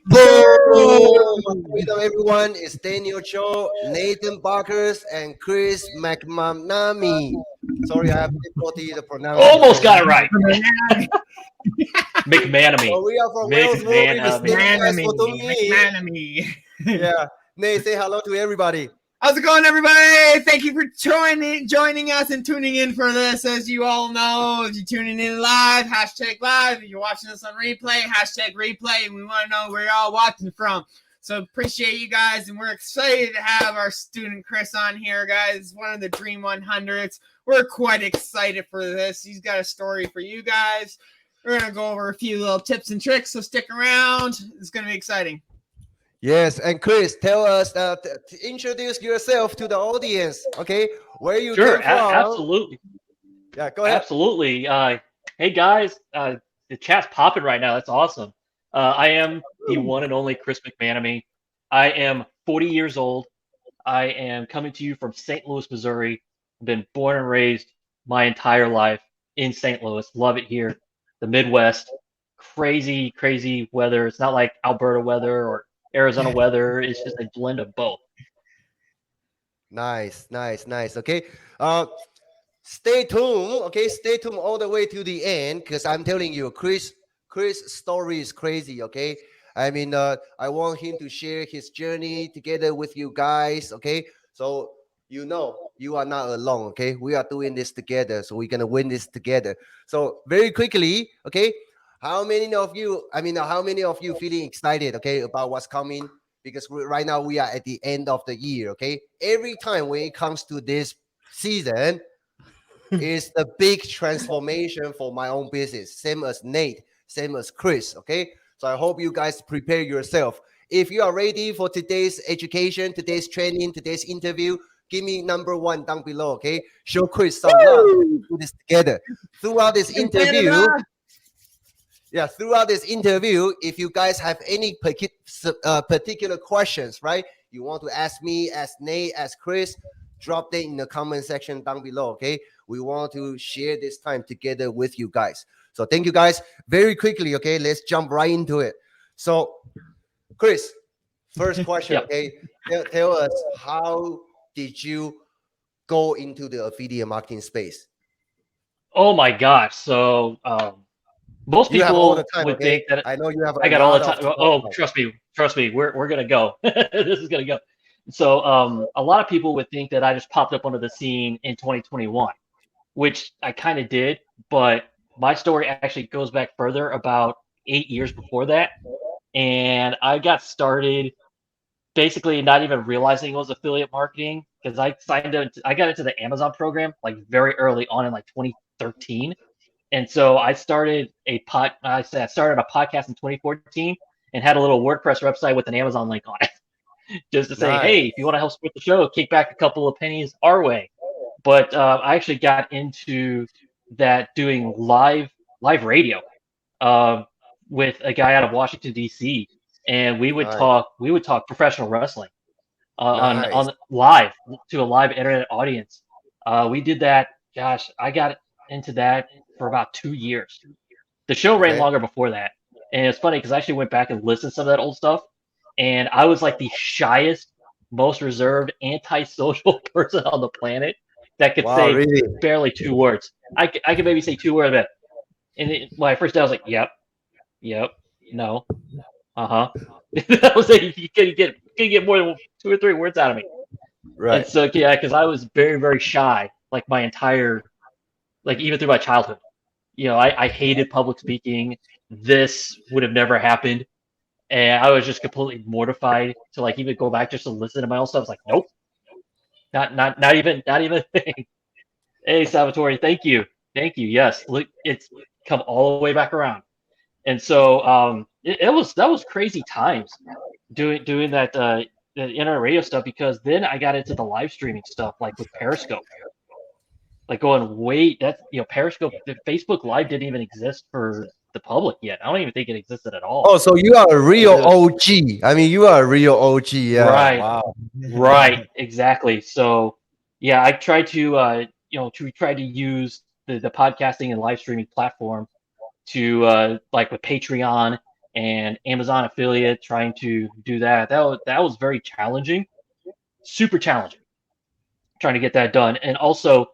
Boom! Welcome everyone. It's Daniel Chou, Nathan Bokkers, and Chris McManamy. Sorry, I have difficulty to pronounce it. Almost So, got it right. McManamy. McManamy. so we are from Wales, Warwick, State West McManamy. for me. McManamy. Yeah, Nate, say hello to everybody. How's it going, everybody? Thank you for joining us and tuning in for this. As you all know, if you're tuning in live, hashtag live. If you're watching us on replay, hashtag replay. And we want to know where you're all watching from. So appreciate you guys, and we're excited to have our student Chris on here, guys. One of the Dream 100s. We're quite excited for this. He's got a story for you guys. We're going to go over a few little tips and tricks, so stick around. It's going to be exciting. Yes, and Chris, tell us introduce yourself to the audience. Okay, where you Sure, came from? absolutely. Yeah, go ahead. Absolutely. Hey guys, the chat's popping right now. That's awesome. I am the one and only Chris McManamy. I am 40 years old. I am coming to you from St. Louis, Missouri. I've been born and raised my entire life in St. Louis. Love it here. The Midwest. Crazy, crazy weather. It's not like Alberta weather or Arizona weather. It's just a blend of both. Nice. Okay. Stay tuned. Okay, stay tuned all the way to the end because I'm telling you, Chris' story is crazy. Okay, I mean, I want him to share his journey together with you guys. Okay, so you know you are not alone. Okay, we are doing this together, so we're gonna win this together. So very quickly, okay, how many of you? I mean, how many of you feeling excited? Okay, about what's coming? Because right now we are at the end of the year. Okay, every time when it comes to this season is the big transformation for my own business. Same as Nate, same as Chris. Okay. So I hope you guys prepare yourself. If you are ready for today's education, today's training, today's interview, give me number one down below. Okay. Show Chris some love. Do this together. Throughout this interview, throughout this interview, if you guys have any particular questions, right? You want to ask me, ask Nate, ask Chris, drop them in the comment section down below. Okay. We want to share this time together with you guys. So thank you guys. Very quickly, okay, let's jump right into it. So, Chris, first question, Yep. okay, tell us, how did you go into the affiliate marketing space? Oh my gosh. So most You have all people the time, would okay? think that I know you have I a got all lot the of time. Oh, trust me, we're gonna go. This is gonna go. So a lot of people would think that I just popped up onto the scene in 2021, which I kind of did, but my story actually goes back further, about 8 years before that. And I got started basically not even realizing it was affiliate marketing because I got into the Amazon program like very early on in like 2013. And so I started I started a podcast in 2014 and had a little WordPress website with an Amazon link on it, just to say, Nice. hey, if you want to help support the show, kick back a couple of pennies our way. But I actually got into that doing live radio uh, with a guy out of Washington D.C. and Nice. we would talk professional wrestling Nice. on live to a live internet audience. We did that. Gosh, I got into that for about 2 years. The show ran Okay. longer before that, and it's funny because I actually went back and listened to some of that old stuff, and I was like the shyest, most reserved, antisocial person on the planet that could Wow, say really? barely 2 words. I could maybe say 2 words, but when I first did, I was like, yep, no, uh-huh. I was like, you can get more than 2 or 3 words out of me. And Right. so yeah, because I was very, very shy, like my entire, like even through my childhood. I hated public speaking. This would have never happened. And I was just completely mortified to like even go back just to listen to my own stuff. I was like, nope, not even a thing. Hey, Salvatore, thank you. Thank you. Yes. Look, it's come all the way back around. And so that was crazy times doing that the internet radio stuff, because then I got into the live streaming stuff like with Periscope. Like going, wait, that's Periscope, the Facebook Live didn't even exist for the public yet. I don't even think it existed at all. Oh, so you are a real Because it was OG. I mean, you are a real OG. Yeah. right, Wow. right, exactly. So yeah, I tried to try to use the podcasting and live streaming platform to like with Patreon and Amazon affiliate, trying to do that. That was very challenging, super challenging, trying to get that done, and also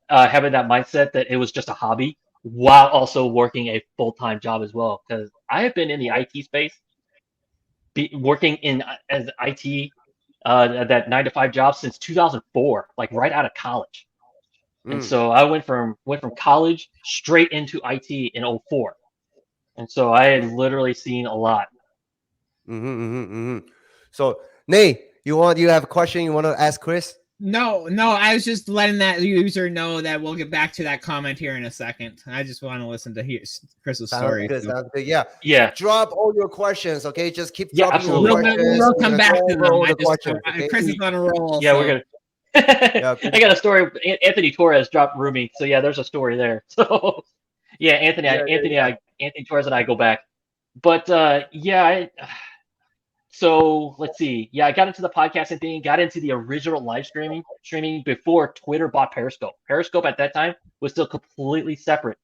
having that mindset that it was just a hobby while also working a full-time job as well. Because I have been in the IT space, working in as IT, that 9 to 5 job since 2004, like right out of college. And so I went from college straight into IT in '04. And so I had literally seen a lot. So Nate, you have a question you want to ask Chris? No, I was just letting that user know that we'll get back to that comment here in a second. I just want to listen to Chris's story. Sounds good. Yeah. Yeah. Drop all your questions, okay? Just keep Yeah, dropping your absolutely. questions. We'll come back to them. The questions, okay? Chris is on a roll. Yeah, so. we're gonna. I got a story. Anthony Torres dropped Rumi, so yeah, there's a story there. So yeah, Anthony Torres and I go back, but so let's see. Yeah, I got into the podcasting thing, got into the original live streaming before Twitter bought Periscope. Periscope at that time was still completely separate,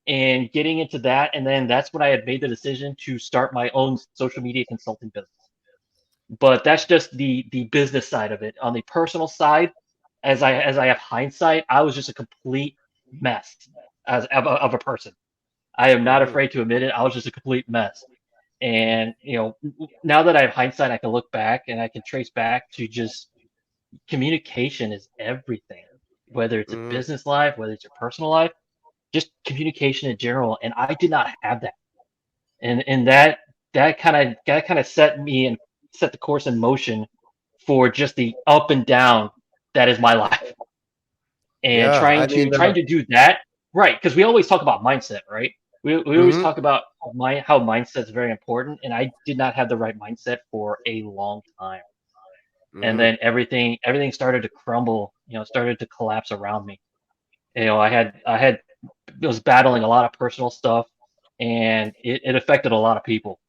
and getting into that, and then that's when I had made the decision to start my own social media consulting business. But that's just the business side of it. On the personal side, as I have hindsight, I was just a complete mess of a person. I am not afraid to admit it. I was just a complete mess. And now that I have hindsight, I can look back and I can trace back to just communication is everything. Whether it's a business life, whether it's your personal life, just communication in general. And I did not have that. And that kind of set the course in motion for just the up and down that is my life. And trying to do that right, because we always talk about mindset, right? We always talk about how mindset is very important, and I did not have the right mindset for a long time. And then everything started to crumble, started to collapse around me. I was battling a lot of personal stuff, and it affected a lot of people.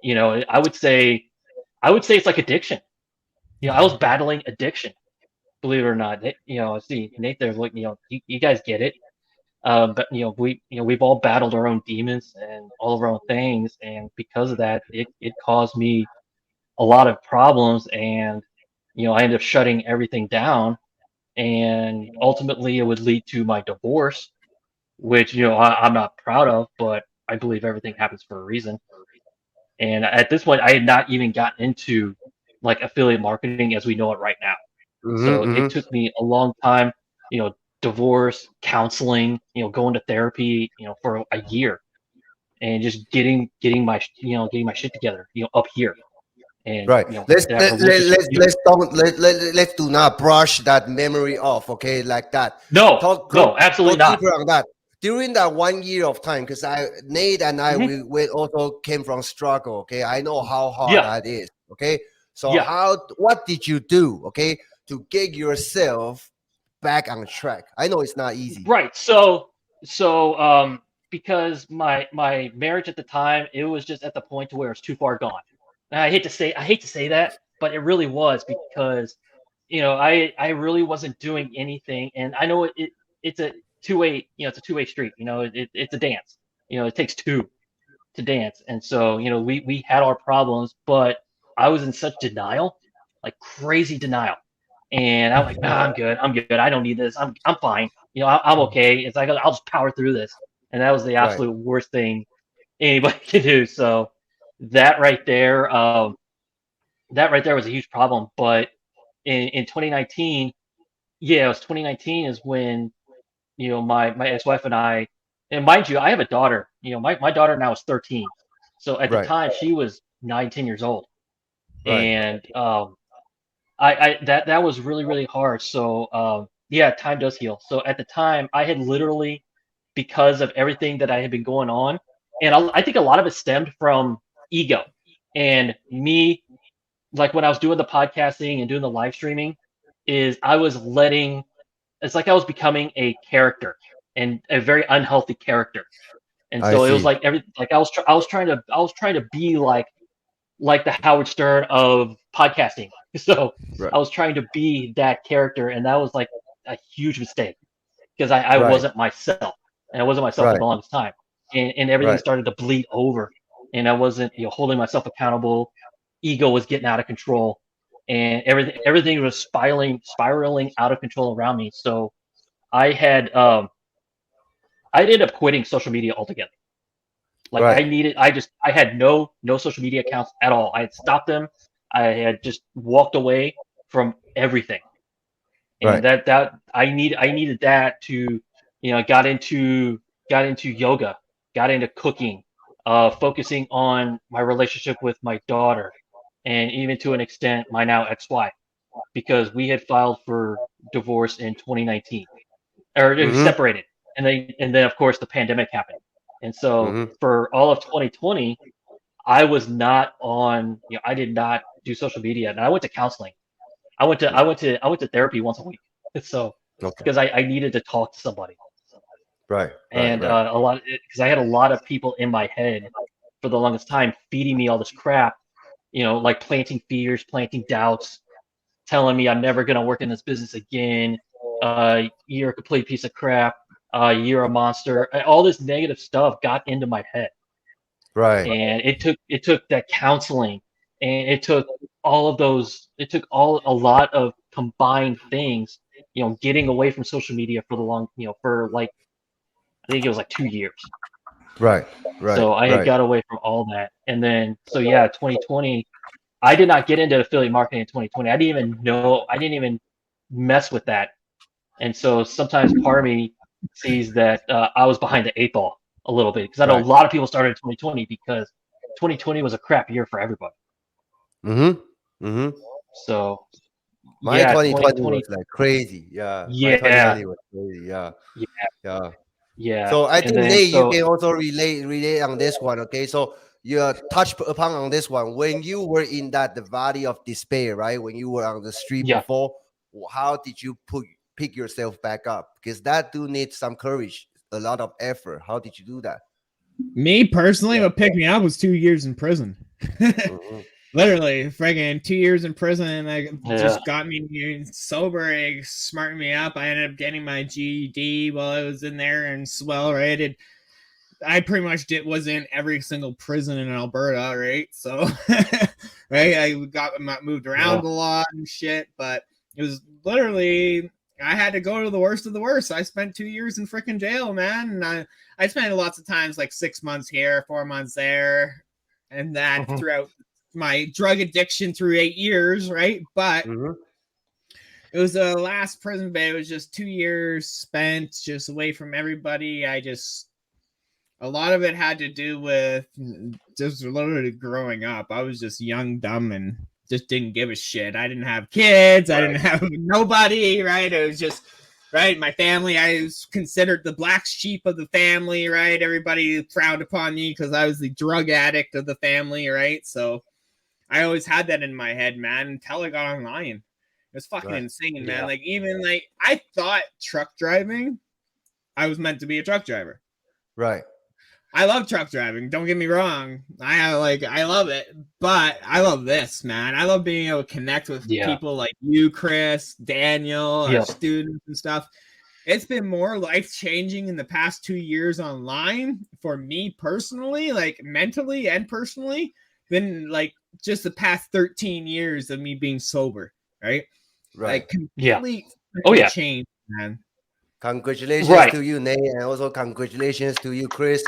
I would say it's like addiction. I was battling addiction, believe it or not. See, Nate, there's like, you guys get it. But we've all battled our own demons and all of our own things, and because of that, it caused me a lot of problems, and I ended up shutting everything down, and ultimately it would lead to my divorce, which I'm not proud of, but I believe everything happens for a reason. And at this point, I had not even gotten into like affiliate marketing as we know it right now. So it took me a long time, divorce, counseling, going to therapy, for a year, and just getting my shit together, up here. And right. Let's do not brush that memory off, okay? Like that. No, absolutely not. Deeper on that. During that 1 year of time, because Nate and I, we also came from struggle, okay? I know how hard that is, okay? So what did you do, okay, to get yourself back on track? I know it's not easy. Right. So because my marriage at the time, it was just at the point to where it's too far gone. And I hate to say that, but it really was, because I really wasn't doing anything, and I know it's a two-way street. It's a dance. It takes two to dance, and so we had our problems, but I was in such denial, like crazy denial. And I'm like, nah, I'm good. I don't need this. I'm fine. I'm okay. It's like, I'll just power through this. And that was the absolute worst thing anybody can do. So that right there was a huge problem. But in 2019, it was 2019 is when, my ex-wife and I, and mind you, I have a daughter. My daughter now is 13. So at the time she was 9-10 years old. And that was really, really hard. So time does heal. So at the time, I had literally, because of everything that I had been going on, and I think a lot of it stemmed from ego and me. Like when I was doing the podcasting and doing the live streaming, it's like I was becoming a character, and a very unhealthy character. And so it was like I was trying to be like the Howard Stern of podcasting. So I was trying to be that character, and that was like a huge mistake, because I wasn't myself, and I wasn't myself for the longest time, and everything started to bleed over. and I wasn't, holding myself accountable. Ego was getting out of control, and everything was spiraling out of control around me. So I had I ended up quitting social media altogether. Like Right. I had no social media accounts at all. I had stopped them. I had just walked away from everything. And Right. that I needed that to, got into yoga, got into cooking, focusing on my relationship with my daughter, and even to an extent my now ex-wife, because we had filed for divorce in 2019, or Mm-hmm. separated, and then of course the pandemic happened, and so Mm-hmm. for all of 2020 I was not on, I did not do social media, and I went to counseling. I went to therapy once a week. So Okay. because I needed to talk to somebody, Right. Right. and Right. a lot, because I had a lot of people in my head for the longest time feeding me all this crap, like planting fears, planting doubts, telling me I'm never gonna work in this business again. You're a complete piece of crap. You're a monster. All this negative stuff got into my head, Right. and it took that counseling, and it took all of those. It took a lot of combined things. Getting away from social media for the long, for like I think it was like 2 years. Right. Right. So I had Right. got away from all that, and then so yeah, 2020. I did not get into affiliate marketing in 2020. I didn't even know. I didn't even mess with that. And so sometimes part of me sees that I was behind the eight ball a little bit, because I know a Right. lot of people started in 2020 because 2020 was a crap year for everybody. Mm-hmm. Mm-hmm. So My yeah, 2020 was 2020. like crazy. Yeah. My Yeah, 2020 was crazy. Yeah. yeah, Yeah. yeah. So I And think then Nate, you so can also relate on this one. Okay. So you touch upon on this one when you were in the valley of despair, right? When you were on the street yeah, before, how did you pick yourself back up? Because that do need some courage, a lot of effort. How did you do that? Me personally, Yeah. what picked me up was 2 years in prison. Mm-hmm. Literally, friggin' 2 years in prison. Like, yeah. just got me sober. It smartened me up. I ended up getting my GED while I was in there, and swell, right? I pretty much was in every single prison in Alberta, right? So, right, I moved Yeah. around a lot and shit, but it was literally I had to go to the worst of the worst. I spent 2 years in freaking jail, man, and I spent lots of times like 6 months here, 4 months there, and that Mhm. throughout my drug addiction through 8 years, right? But Mm-hmm. it was the last prison bit. It was just 2 years spent just away from everybody. A lot of it had to do with just literally growing up. I was just young, dumb, and just didn't give a shit. I didn't have kids. I didn't have nobody, right? It was just, right, my family. I was considered the black sheep of the family, right? Everybody frowned upon me because I was the drug addict of the family, right? So I always had that in my head, man, until I got online. It was fucking Right. insane, man. Yeah. Like, even like I thought truck driving, I was meant to be a truck driver. Right. I love truck driving. Don't get me wrong. I love it, but I love this, man. I love being able to connect with Yeah. people like you, Chris, Daniel, our Yeah. students and stuff. It's been more life changing in the past 2 years online for me personally, like mentally and personally, than like just the past 13 years of me being sober, right? Right. Like Yeah. complete Oh yeah. change, man. Congratulations Right. to you, Nate, and also congratulations to you, Chris.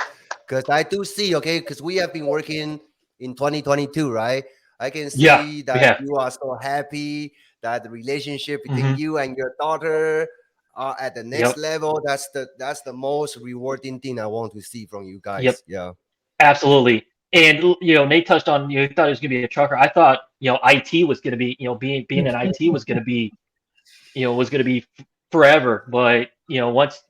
Because I do see, okay, because we have been working in 2022, right? I can Yeah. see We that have. you are so happy that the relationship between Hmm. you and your daughter are at the next Yep. level. That's the most rewarding thing I want to see from you Yep. guys. Yeah. Absolutely. And Nate touched on, he thought he was gonna be a trucker. I thought, IT was gonna be, being an IT was gonna be, forever. But once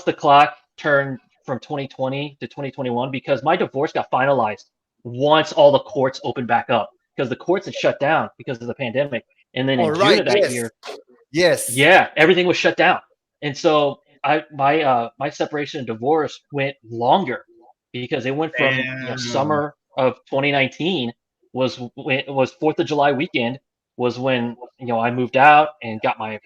the clock turned from 2020 to 2021, because my divorce got finalized once all the courts opened back up, because the courts had shut down because of the pandemic. And then All in June right. of that Yes. year, Yes. yeah, everything was shut down. And so my separation and divorce went longer, because it went from, Damn. summer of 2019 was 4th of July weekend, was when, I moved out and got my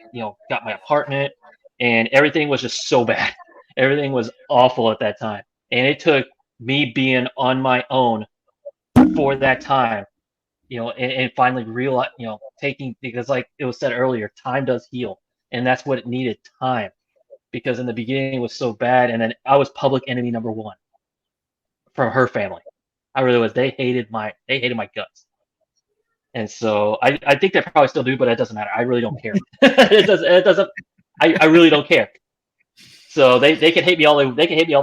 apartment, and everything was just so bad. Everything was awful at that time. And it took me being on my own for that time, and finally realize, taking, because like it was said earlier, time does heal, and that's what it needed, time, because in the beginning it was so bad, and then I was public enemy number one from her family. I really was. They hated my guts. And so I think they probably still do, but it doesn't matter. I really don't care. It doesn't. I really don't care. So they can hate me all they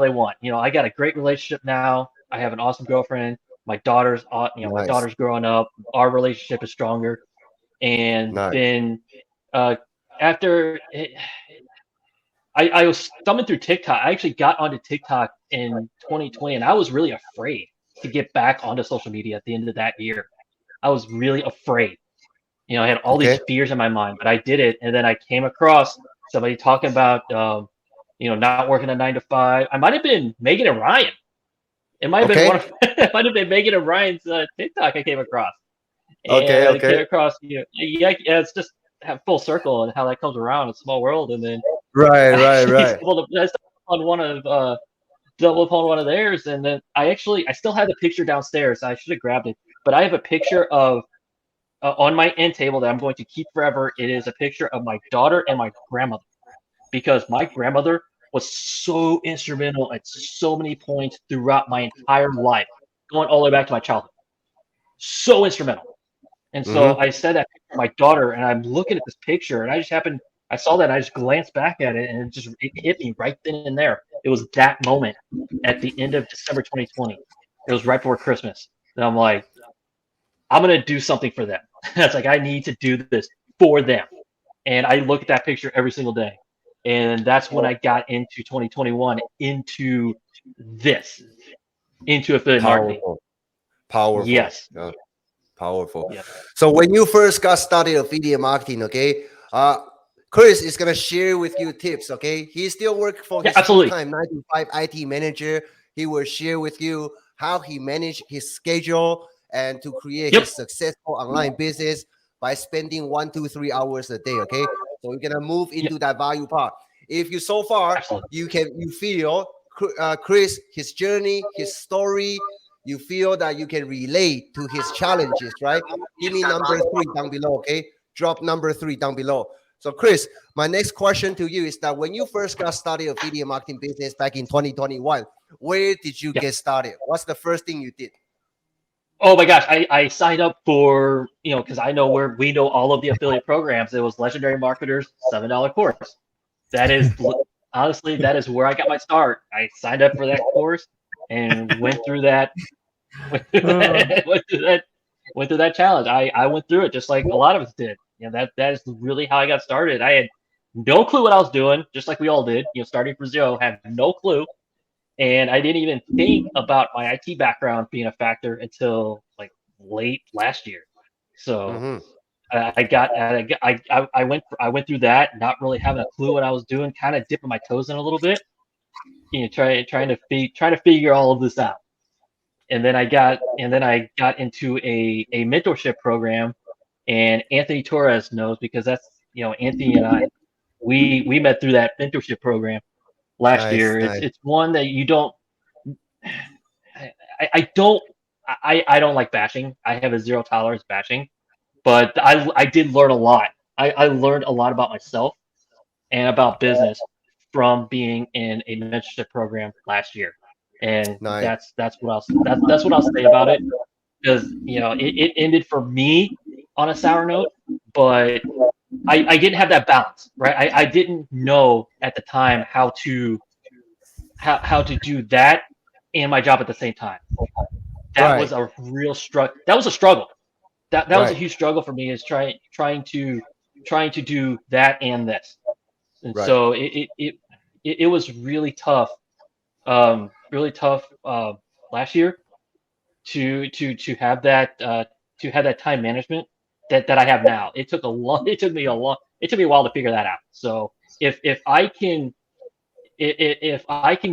want. I got a great relationship now. I have an awesome girlfriend. My daughter's my Nice. daughter's growing up. Our relationship is stronger. And Nice. then after I was thumbing through TikTok. I actually got onto TikTok in 2020, and I was really afraid to get back onto social media at the end of that year. I was really afraid. I had all these Okay. fears in my mind, but I did it. And then I came across somebody talking about, not working a 9 to 5. I might have been Megan and Ryan. It might have been Okay. one of, it might have been Megan and Ryan's TikTok I came across. Okay, And I okay. came across, yeah, it's just have full circle and how that comes around. It's a small world. And then Right, I right. stumbled on double upon one of theirs, and then I still have the picture downstairs. I should have grabbed it, but I have a picture of on my end table that I'm going to keep forever. It is a picture of my daughter and my grandmother, because my grandmother was so instrumental at so many points throughout my entire life, going all the way back to my childhood. So instrumental. And so I said that picture of my daughter, and I'm looking at this picture, and I saw that, and I just glanced back at it, and it hit me right then and there. It was that moment at the end of December 2020. It was right before Christmas. And I'm like, I'm going to do something for them. It's like, I need to do this for them. And I look at that picture every single day. And that's when I got into 2021, into affiliate marketing. Powerful. Yes. Powerful. Yep. So when you first got started affiliate marketing, okay, Chris is gonna share with you tips. Okay, he still works for his full-time 9 to 5 IT manager. He will share with you how he managed his schedule and to create his successful online business by spending 1 to 3 hours a day. Okay, so we're gonna move into that value part. If you so far you feel Chris, his journey, his story, you feel that you can relate to his challenges, right? Give me number 3 down below, okay? Drop number 3 down below. So Chris, my next question to you is that when you first got started affiliate marketing business back in 2021, where did you get started? What's the first thing you did? Oh my gosh, I signed up for, because I know we know all of the affiliate programs. It was Legendary Marketers $7 course. That is honestly, that is where I got my start. I signed up for that course and went through that challenge. I went through it just like a lot of us did. That is really how I got started. I had no clue what I was doing, just like we all did. Starting from zero, had no clue, and I didn't even think about my IT background being a factor until like late last year. So I went through that, not really having a clue what I was doing, kind of dipping my toes in a little bit, trying to figure all of this out. And then I got into a mentorship program, and Anthony Torres knows, because that's, Anthony and I, we met through that mentorship program last year. It's one that you don't, I don't like bashing. I have a zero tolerance bashing, but I did learn a lot. I learned a lot about myself and about business from being in a mentorship program last year. And that's what I'll say about it, because it ended for me on a sour note, but I didn't have that balance, right? I didn't know at the time how to do that and my job at the same time. That was a real struggle. That was a struggle. That was a huge struggle for me, is trying to do that and this. And so it was really tough. Last year to have that time management that I have now. It took me a while to figure that out. So if I can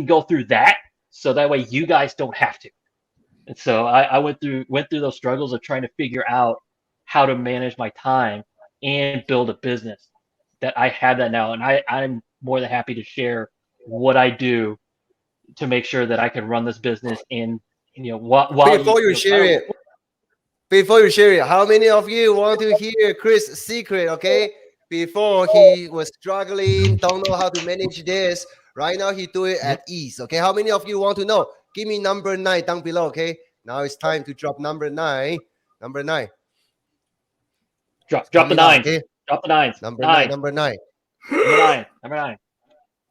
go through that, so that way you guys don't have to. And so I went through those struggles of trying to figure out how to manage my time and build a business, that I have that now, and I'm more than happy to share what I do to make sure that I can run this business in, while Before you share it, how many of you want to hear Chris' secret? Okay, before he was struggling, don't know how to manage this. Right now, he do it at ease. Okay, how many of you want to know? Give me number 9 down below. Okay, now it's time to drop number 9. Number 9. Drop the 9. Okay? Drop the 9s. Number 9. Number 9. Number 9.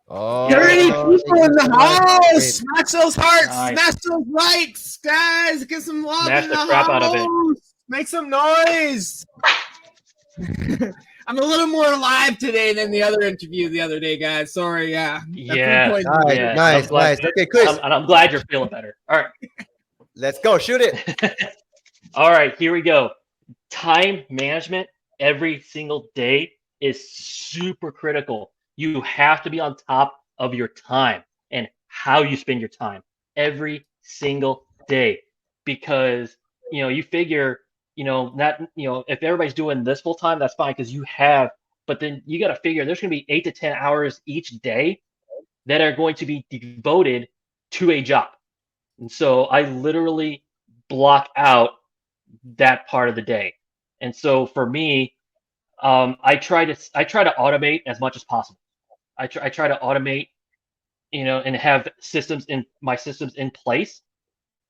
Oh, 30 people in the house. Smash those hearts. Nice. Smash those likes, guys. Get some love Smash in the the crap house. out of it. Make some noise. I'm a little more live today than the other interview the other day, guys. Sorry, yeah. Nice. Okay, Chris. I'm glad you're feeling better. All right. Let's go. Shoot it. All right, here we go. Time management every single day is super critical. You have to be on top of your time and how you spend your time every single day, because you figure if everybody's doing this full time, that's fine because you have, but then you got to figure there's going to be 8 to 10 hours each day that are going to be devoted to a job. And so I literally block out that part of the day. And so for me, I try to automate as much as possible. I try to automate, and have my systems in place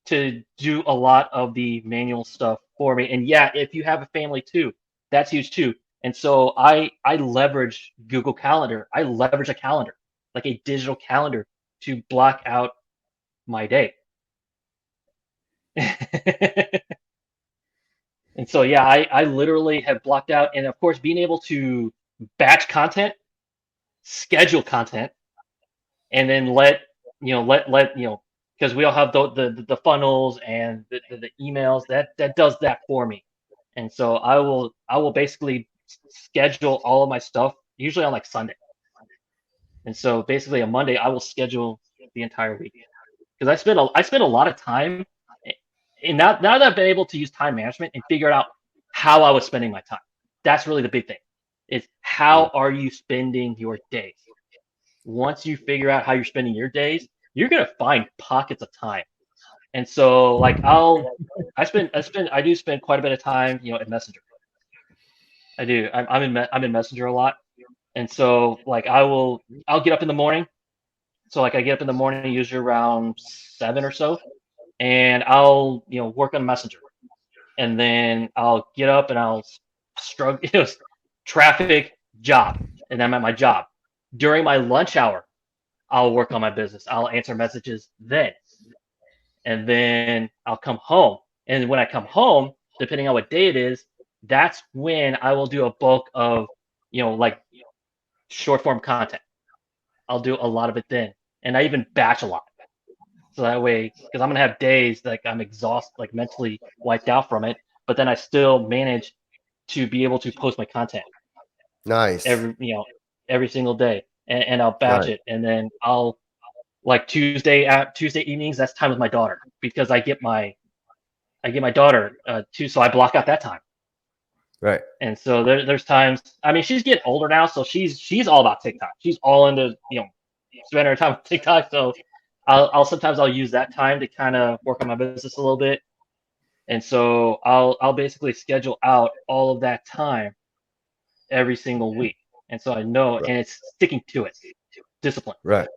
to do a lot of the manual stuff for me. And yeah, if you have a family too, that's huge too. And so I leverage Google Calendar. I leverage a calendar, like a digital calendar, to block out my day. And so, yeah, I literally have blocked out, and of course, being able to batch content, schedule content, and then let because we all have the funnels and the emails that does that for me. And so I will basically schedule all of my stuff usually on like Sunday. And so basically on Monday I will schedule the entire week, because I spend a lot of time. And now that I've been able to use time management and figure out how I was spending my time, that's really the big thing, is how are you spending your days? Once you figure out how you're spending your days, you're going to find pockets of time. And so like I do spend quite a bit of time, in Messenger. I do. I'm in Messenger a lot. And so like I'll get up in the morning. So like I get up in the morning usually around 7 or so. And I'll, work on Messenger, and then I'll get up and I'll struggle, traffic, job, and I'm at my job. During my lunch hour, I'll work on my business. I'll answer messages then, and then I'll come home. And when I come home, depending on what day it is, that's when I will do a bulk of, like short form content. I'll do a lot of it then, and I even batch a lot. So that way, because I'm gonna have days like I'm exhausted, like mentally wiped out from it, but then I still manage to be able to post my content. Nice. Every single day, and I'll batch it, and then I'll like Tuesday evenings. That's time with my daughter, because I get my daughter too, so I block out that time. Right. And so there's times. I mean, she's getting older now, so she's all about TikTok. She's all into spend her time on TikTok. So I'll sometimes use that time to kind of work on my business a little bit. And so I'll basically schedule out all of that time every single week. And so I know, and it's sticking to it. Discipline. Right.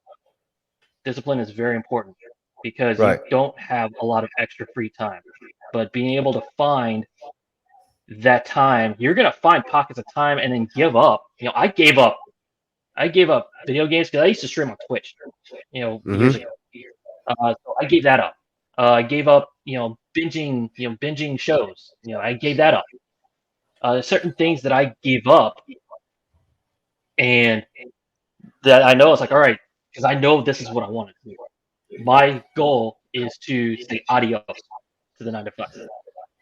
Discipline is very important, because you don't have a lot of extra free time. But being able to find that time, you're gonna find pockets of time, and then give up. I gave up video games because I used to stream on Twitch, years ago. So I gave that up. I gave up, binging shows. I gave that up. Certain things that I gave up, and that I know it's like, all right, because I know this is what I want to do. My goal is to say adios to the 9 to 5.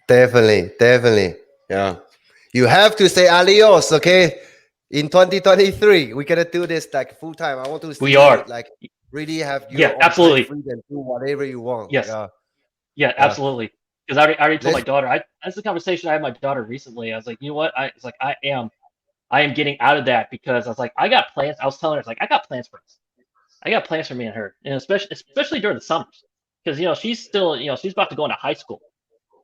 Definitely. Yeah. You have to say adios, okay? In 2023, we're gonna do this like full time. I want to see like really have your own absolutely freedom, do whatever you want. Yes. Yeah, absolutely. Because I already told my daughter. That's the conversation I had with my daughter recently. I was like, you know what? I am getting out of that, because I was like, I got plans. I was telling her, I got plans for us. I got plans for me and her, and especially during the summers, because she's still she's about to go into high school,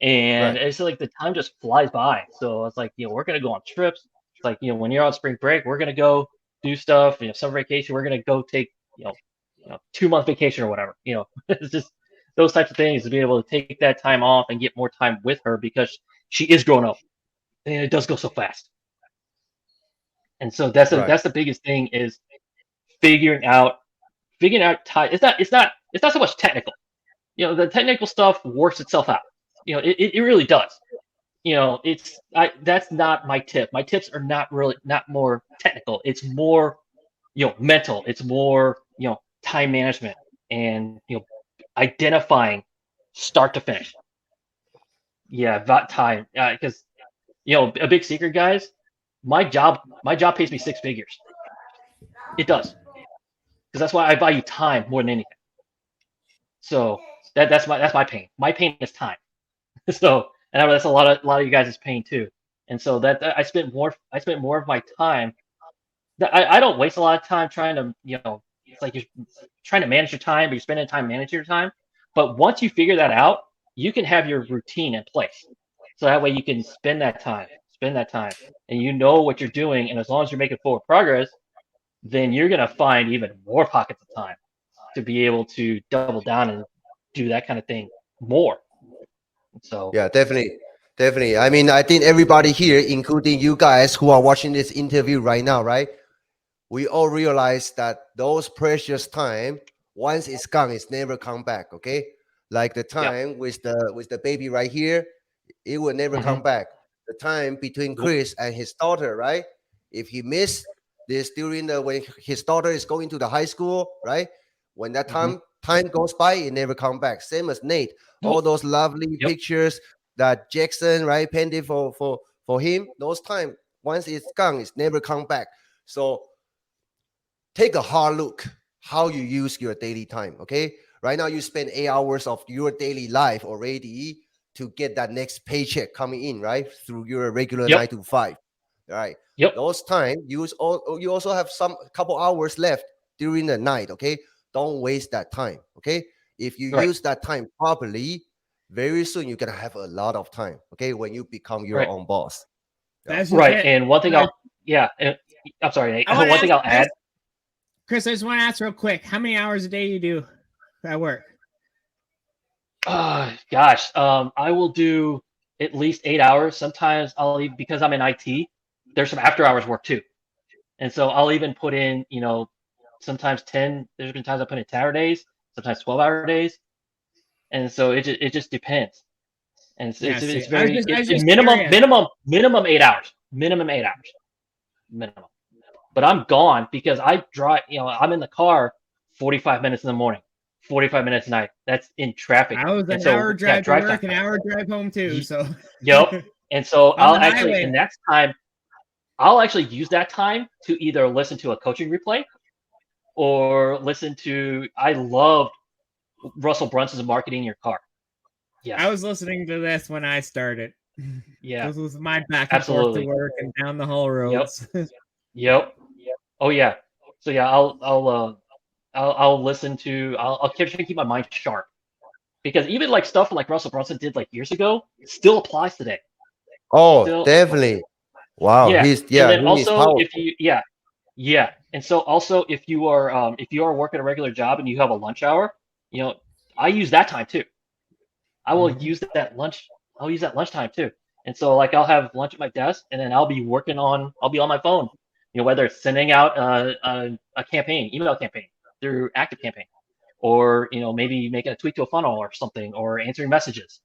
and Right. it's like the time just flies by. So it's like we're gonna go on trips. It's like when you're on spring break, we're gonna go do stuff. Summer vacation, we're gonna go take 2-month vacation or whatever. It's just those types of things to be able to take that time off and get more time with her because she is growing up, and it does go so fast. And so that's Right. the biggest thing is figuring out time. It's not so much technical. The technical stuff works itself out. It really does. That's not my tip. My tips are not more technical. It's more mental. It's more time management and identifying start to finish. Yeah, that time because a big secret, guys. My job pays me 6 figures. It does, because that's why I value time more than anything. So that's my pain. My pain is time. So, and I know that's a lot of you guys' pain too. And so that I spent more of my time. I don't waste a lot of time trying to it's like you're trying to manage your time, but you're spending time managing your time. But once you figure that out, you can have your routine in place. So that way you can spend that time, and you know what you're doing. And as long as you're making forward progress, then you're gonna find even more pockets of time to be able to double down and do that kind of thing more. So Yeah, definitely. I mean, I think everybody here, including you guys who are watching this interview right now, right? We all realize that those precious time, once it's gone, it's never come back. Okay, like the yeah, time with the baby right here, it will never come hmm back. The time between nope, Chris and his daughter, right? If he missed this during the when his daughter is going to the high school, right? When that hmm time goes by, it never come back. Same as Nate. All nope, those lovely yep, pictures that Jackson, right, painted for him. Those time, once it's gone, it's never come back. So take a hard look how you use your daily time. Okay, right now you spend 8 hours of your daily life already to get that next paycheck coming in, right, through your regular yep, 9 to 5. All right, yep, those time you also have some couple hours left during the night. Okay, don't waste that time. Okay, if you right, use that time properly, very soon you're gonna have a lot of time. Okay, when you become your right, own boss. Yeah. That's just right. it. And one thing I'm sorry, Nate. I want to One thing I'll add. Chris, I just want to ask real quick, how many hours a day you do at work? Gosh, I will do at least 8 hours. Sometimes I'll even, because I'm in IT, there's some after hours work too. And so I'll even put in, sometimes 10, there's been times I put in 10-hour days, sometimes 12-hour days. And so it just depends. And it's very, I was it's just minimum, curious. minimum 8 hours, minimum 8 hours, minimum. But I'm gone because I drive, I'm in the car 45 minutes in the morning, 45 minutes at night. That's in traffic. I was And an so, hour drive to drive work, time. an hour drive home too. So Yep. And so on I'll the actually, highway. the next time, I'll actually use that time to either listen to a coaching replay or I loved Russell Brunson's Marketing Your Car. Yes. I was listening to this when I started. Yeah. This was my back and forth Absolutely. to work and down the whole roads. Yep. Oh yeah. So yeah, I'll listen to. I'll keep my mind sharp because even like stuff like Russell Brunson did like years ago still applies today. Oh, Still applies. definitely. Wow, Yeah. he's And then he is also powerful. if you yeah. And so also if you are working a regular job and you have a lunch hour, I use that time too. I will Mhm. use that lunch. I'll use that lunchtime too. And so like I'll have lunch at my desk and then I'll be on my phone. Whether it's sending out a campaign, email campaign through Active Campaign, or maybe making a tweak to a funnel or something, or answering messages,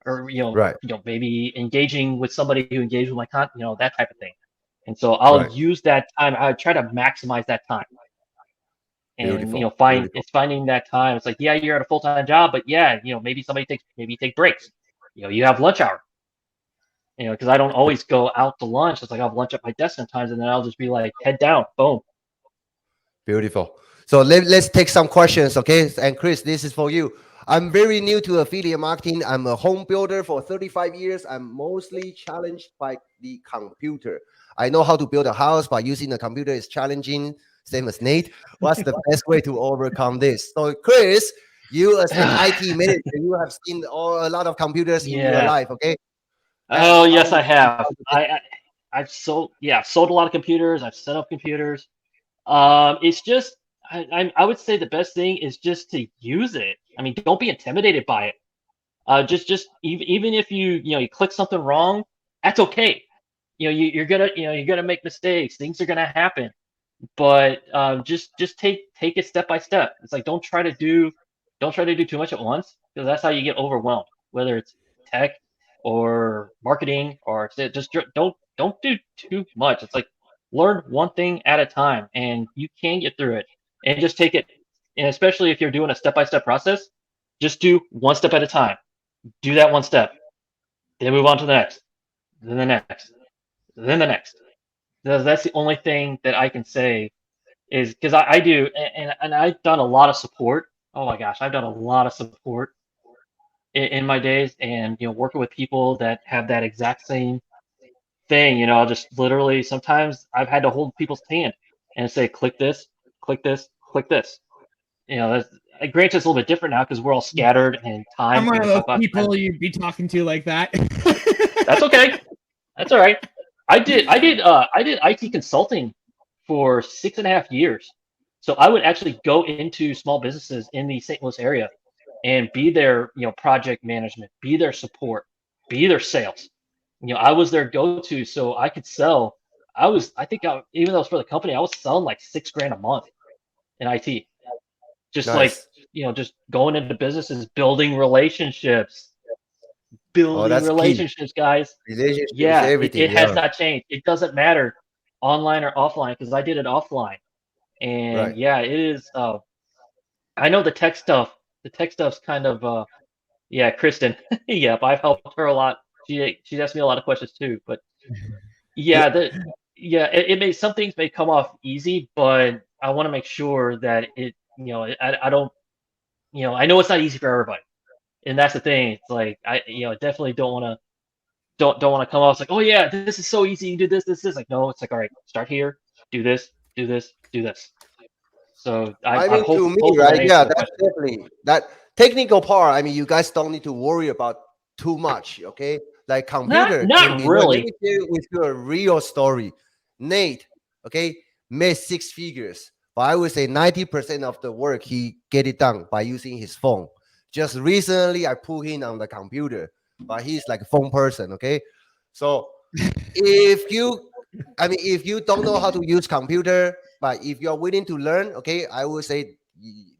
or Right, maybe engaging with somebody who engaged with my content, that type of thing. And so I'll right. use that time. I try to maximize that time, and Beautiful, beautiful. finding that time. It's like, yeah, you're at a full-time job, but yeah, maybe you take breaks. You have lunch hour. Because I don't always go out to lunch. It's like I'll have lunch at my desk sometimes, and then I'll just be like, head down, boom. Beautiful. So let's take some questions, okay? And Chris, this is for you. I'm very new to affiliate marketing. I'm a home builder for 35 years. I'm mostly challenged by the computer. I know how to build a house, but using the computer is challenging. same as Nate. What's the best way to overcome this? So, Chris, you as an IT manager, you have seen a lot of computers in your life, okay? Oh, yes, I have. I've sold a lot of computers. I've set up computers. It's just I would say the best thing is just to use it. I mean, don't be intimidated by it. Just even if you click something wrong, that's okay. You're gonna make mistakes. Things are gonna happen. But just take it step by step. It's like don't try to do too much at once, because that's how you get overwhelmed. Whether it's tech or marketing or just don't do too much. It's like learn one thing at a time, and you can get through it. And just take it. And especially if you're doing a step by step process, just do one step at a time. Do that one step, then move on to the next, then the next, then the next. That's the only thing that I can say is because I do, and I've done a lot of support. Oh my gosh, I've done a lot of support in my days, and working with people that have that exact same thing. I'll just literally sometimes I've had to hold people's hand and say, click this, click this, click this. That's, granted, it's a little bit different now because we're all scattered and time. I'm one of those people you'd be talking to like that. That's okay. That's all right. I did IT consulting for 6.5 years. So I would actually go into small businesses in the St. Louis area and be their, project management, be their support, be their sales. I was their go-to, so I could sell. Even though it was for the company, I was selling like $6,000 a month in IT. Just Nice. just going into businesses, building relationships. Relationships, guys. Relationships, Yeah, everything. it has not changed. It doesn't matter online or offline, because I did it offline. And Right. yeah, it is. I know the tech stuff. The tech stuff's kind of Kristen. Yep, I've helped her a lot. She's asked me a lot of questions too. But it may, some things may come off easy, but I want to make sure that it. I don't. I know it's not easy for everybody, and that's the thing. It's like I definitely don't want to come off like, oh yeah, this is so easy. You do this. Like, no, it's like, all right, start here, do this, do this, do this. So I mean, to me, right? Yeah, that's definitely that technical part. I mean, you guys don't need to worry about too much, okay? Like computer, not really. Let me share with you a real story. Nate, okay, made 6 figures, but I would say 90% of the work he get it done by using his phone. Just recently, I put him on the computer, but he's like a phone person, okay? So if you don't know how to use computer, but if you're willing to learn, okay, I would say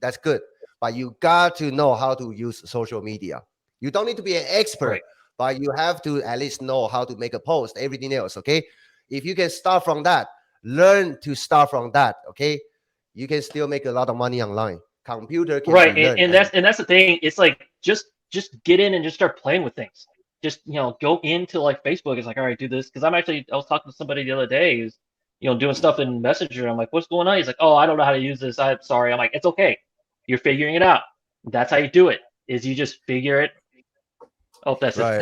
that's good. But you got to know how to use social media. You don't need to be an expert, right, but you have to at least know how to make a post, everything else, okay? If you can start from that, learn to start from that, okay? You can still make a lot of money online. Computer can be learned. And that's the thing. It's like just get in and just start playing with things. Just go into like Facebook. It's like, all right, do this, because I was talking to somebody the other day who's doing stuff in Messenger. I'm like, what's going on? He's like, oh, I don't know how to use this. I'm sorry. I'm like, it's okay. You're figuring it out. That's how you do it. Is you just figure it. Oh, that's right.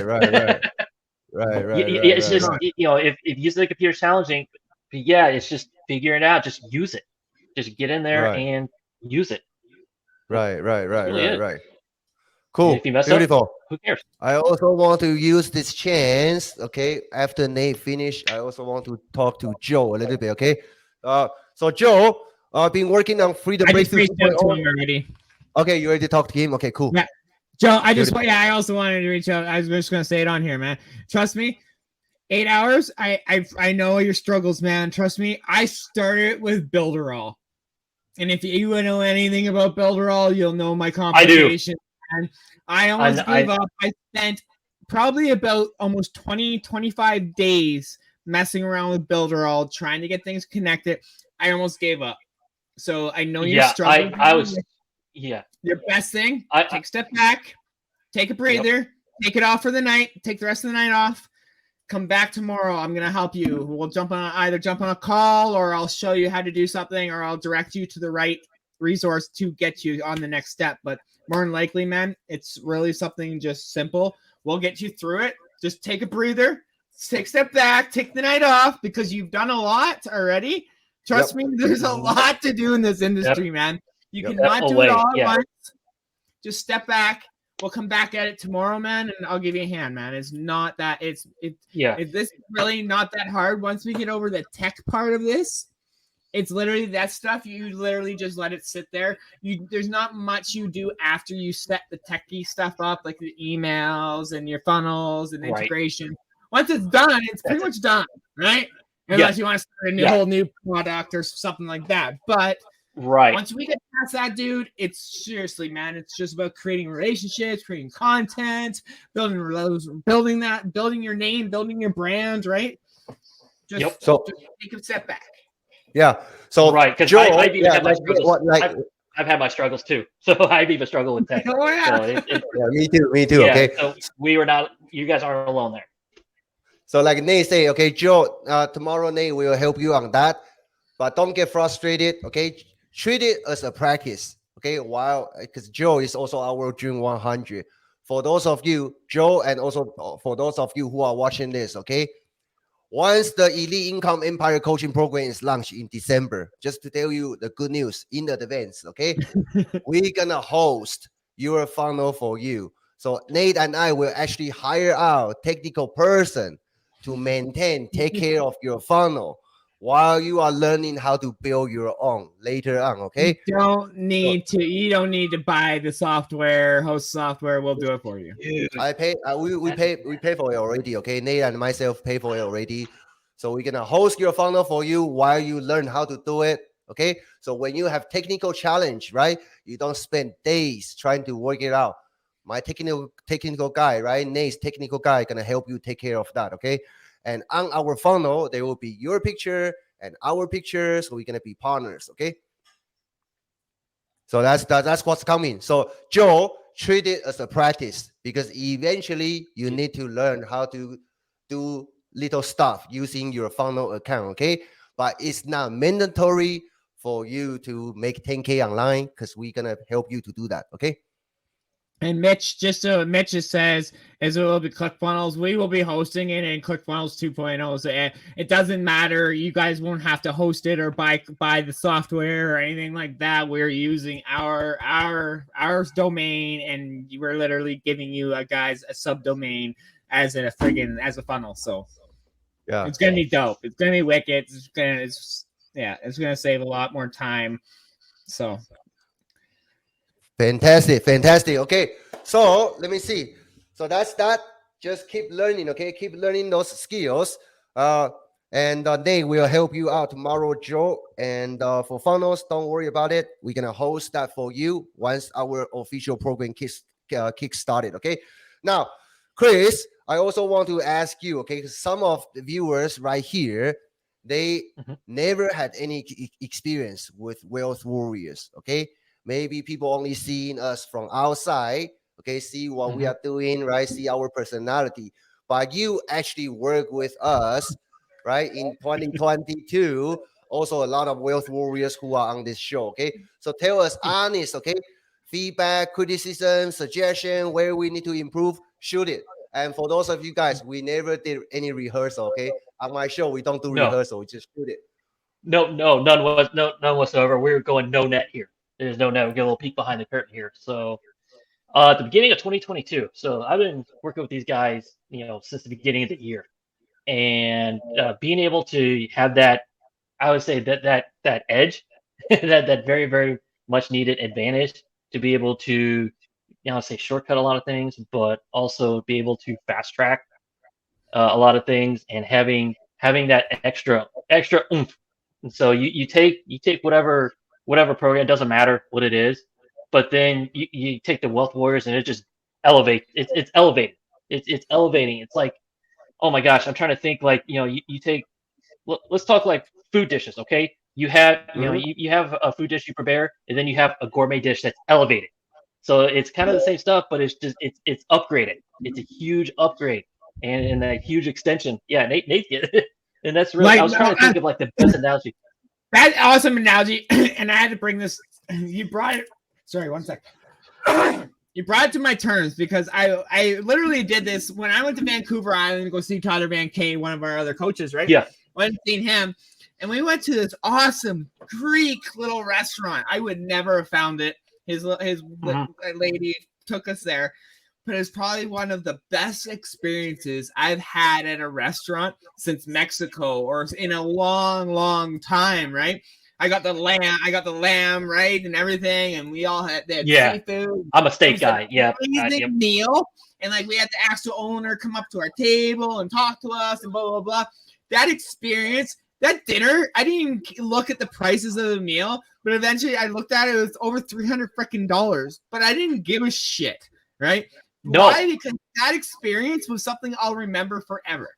It's just if using the computer is challenging, but yeah, it's just figuring it out. Just use it. Just get in there and use it. Right. Cool. If you mess Beautiful. up, who cares? I also want to use this chance, okay? After Nate finish, I also want to talk to Joe a little bit, okay? So Joe, I've been working on Freedom Breakthrough 2.0 already. Okay, you already talked to him? Okay, cool. Yeah. Joe, I also wanted to reach out. I was just going to say it on here, man. Trust me, 8 hours, I know your struggles, man. Trust me, I started with Builderall. And if you know anything about Builderall, you'll know my complications. And I almost gave up. I spent probably about almost 25 days messing around with Builderall, trying to get things connected. I almost gave up. So I know you're struggling. Your best thing, take a step back, take a breather, take it off for the night, take the rest of the night off. Come back tomorrow. I'm going to help you. We'll jump on a call, or I'll show you how to do something, or I'll direct you to the right resource to get you on the next step. But more than likely, man, it's really something just simple. We'll get you through it. Just take a breather, take a step back, take the night off, because you've done a lot already. Trust me, there's a lot to do in this industry, man. You cannot do it all at once. Just step back. We'll come back at it tomorrow, man, and I'll give you a hand, man. It's not that this is really not that hard. Once we get over the tech part of this, it's literally that stuff. You literally just let it sit there. There's not much you do after you set the techie stuff up, like the emails and your funnels and integration. Once it's done, it's pretty much done, right? Unless you want to start a whole new product or something like that. But once we get past that, dude, it's seriously, man, it's just about creating relationships, creating content, building your name, building your brand, right? Just take a step back. Yeah. So because Joe, I've had my struggles too. So I've even struggled with tech. Oh yeah. So me too. Yeah, okay. So you guys aren't alone there. So like Nate say, okay, Joe, tomorrow Nate will help you on that, but don't get frustrated. Okay. Treat it as a practice, okay? Because Joe is also our June 100. For those of you, Joe, and also for those of you who are watching this, okay? Once the Elite Income Empire Coaching Program is launched in December, just to tell you the good news in advance, okay? We're gonna host your funnel for you. So Nate and I will actually hire our technical person to take care of your funnel while you are learning how to build your own later on, okay? You don't need to buy the software, host software. We'll do it for you. I pay. We pay for it already, okay? Nate and myself pay for it already. So we're gonna host your funnel for you while you learn how to do it, okay? So when you have technical challenge, right? You don't spend days trying to work it out. My technical guy, right? Nate's technical guy gonna help you take care of that, okay? And on our funnel, there will be your picture and our picture. So we're gonna be partners, okay? So that's what's coming. So Joe, treat it as a practice because eventually you need to learn how to do little stuff using your funnel account, okay? But it's not mandatory for you to make 10K online because we're gonna help you to do that, okay? And Mitch just says, as it will be ClickFunnels, we will be hosting it in ClickFunnels 2.0. So it doesn't matter. You guys won't have to host it or buy the software or anything like that. We're using our domain, and we're literally giving you guys a subdomain as a funnel. So yeah, it's gonna be dope. It's gonna be wicked. It's gonna save a lot more time. So. Fantastic. Okay, so let me see. So that's that. Just keep learning, okay? Keep learning those skills. And they will help you out tomorrow, Joe. And for funnels, don't worry about it. We're gonna host that for you once our official program kick started. Okay. Now, Chris, I also want to ask you, okay? Some of the viewers right here, they never had any experience with Wealth Warriors. Okay. Maybe people only seeing us from outside, okay, see what we are doing, right? See our personality. But you actually work with us, right? In 2022, also a lot of Wealth Warriors who are on this show, okay? So tell us honest, okay? Feedback, criticism, suggestion, where we need to improve, shoot it. And for those of you guys, we never did any rehearsal, okay? On my show, we don't do rehearsal, we just shoot it. None whatsoever. We're going no net here. There's no net. We'll get a little peek behind the curtain here. So at the beginning of 2022, so I've been working with these guys, since the beginning of the year. And being able to have that, I would say that edge, that very, very much needed advantage to be able to, say shortcut a lot of things, but also be able to fast track a lot of things and having that extra oomph. And so you take whatever program, it doesn't matter what it is, but then you take the Wealth Warriors and it just elevates. It's elevated. It's elevating. It's like, oh my gosh, I'm trying to think like, you take, let's talk like food dishes. Okay. You have, you have a food dish you prepare, and then you have a gourmet dish that's elevated. So it's kind of the same stuff, but it's just, it's upgraded. It's a huge upgrade and a huge extension. Yeah. Nate get it. And that's really, I was trying to think of like the best analogy. That's awesome analogy. And I had to bring this, you brought it. Sorry, one sec. You brought it to my terms because I literally did this when I went to Vancouver Island to go see Tyler Van Kay, one of our other coaches, right? Yeah. Went and seen him. and we went to this awesome Greek little restaurant. I would never have found it. His lady took us there, but it's probably one of the best experiences I've had at a restaurant since Mexico or in a long, long time, right? I got the lamb, right, and everything, and we all had seafood. I'm a steak guy. Yeah, amazing meal, and like we had the actual owner come up to our table and talk to us and blah blah blah. That experience, that dinner, I didn't even look at the prices of the meal, but eventually I looked at it. It was over $300 freaking dollars, but I didn't give a shit, right? No. Why? Because that experience was something I'll remember forever,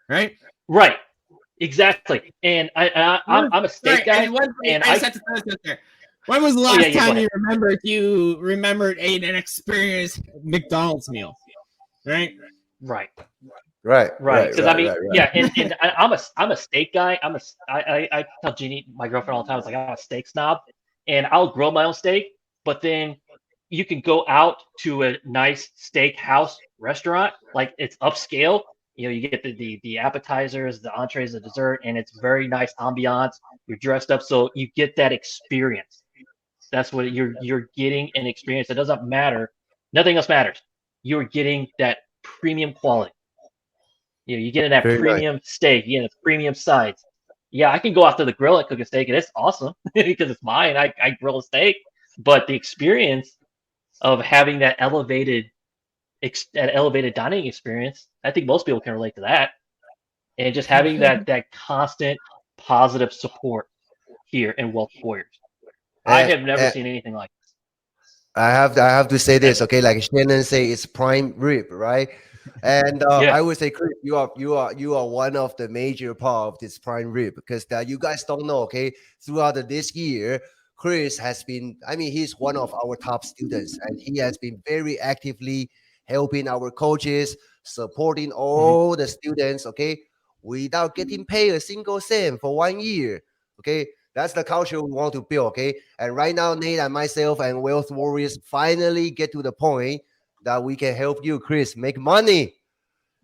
right? Right. Exactly, and I'm a steak guy. When was the last time you remembered an experienced McDonald's meal? Right. Because and I'm a steak guy. I tell Jeannie, my girlfriend, all the time, it's like I'm a steak snob, and I'll grill my own steak. But then you can go out to a nice steak house restaurant, like it's upscale. You know, you get the appetizers, the entrees, the dessert, and it's very nice ambiance. You're dressed up, so you get that experience. That's what you're getting, an experience. It doesn't matter. Nothing else matters. You're getting that premium quality. You know, you get that premium steak, you get a premium sides. Yeah, I can go out to the grill and cook a steak, and it's awesome because it's mine. I grill a steak, but the experience of having that elevated dining experience, I think most people can relate to that, and just having that constant positive support here in Wealth Warriors. I have never seen anything like this. I have to say this, okay? Like Shannon say, it's prime rib, right? And I would say, Chris, you are one of the major part of this prime rib, because you guys don't know, okay? Throughout this year, Chris has been, he's one of our top students, and he has been very actively helping our coaches, supporting all the students, okay, without getting paid a single cent for 1 year, okay? That's the culture we want to build, okay? And right now, Nate and myself and Wealth Warriors finally get to the point that we can help you, Chris, make money.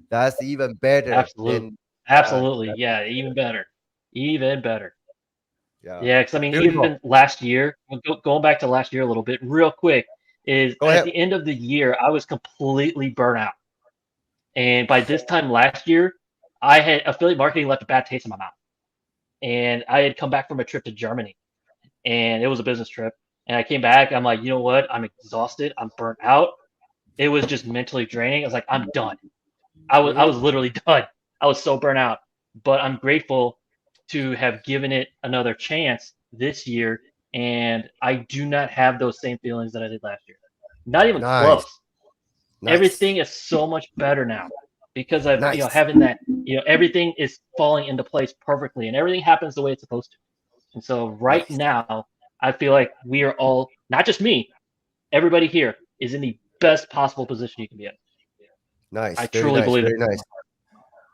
That's even better. Absolutely. Yeah, even better. Even better. Yeah, because even last year, going back to last year a little bit, real quick, is at the end of the year, I was completely burnt out. And by this time last year, I had affiliate marketing left a bad taste in my mouth. And I had come back from a trip to Germany, and it was a business trip. And I came back, I'm like, you know what? I'm exhausted. I'm burnt out. It was just mentally draining. I was like, I'm done. I was literally done. I was so burnt out. But I'm grateful to have given it another chance this year, and I do not have those same feelings that I did last year. Not even close. Everything is so much better now because of having that. Everything is falling into place perfectly, and everything happens the way it's supposed to. And so now, I feel like we are all, not just me, everybody here is in the best possible position you can be in. Nice. I truly believe it. Nice.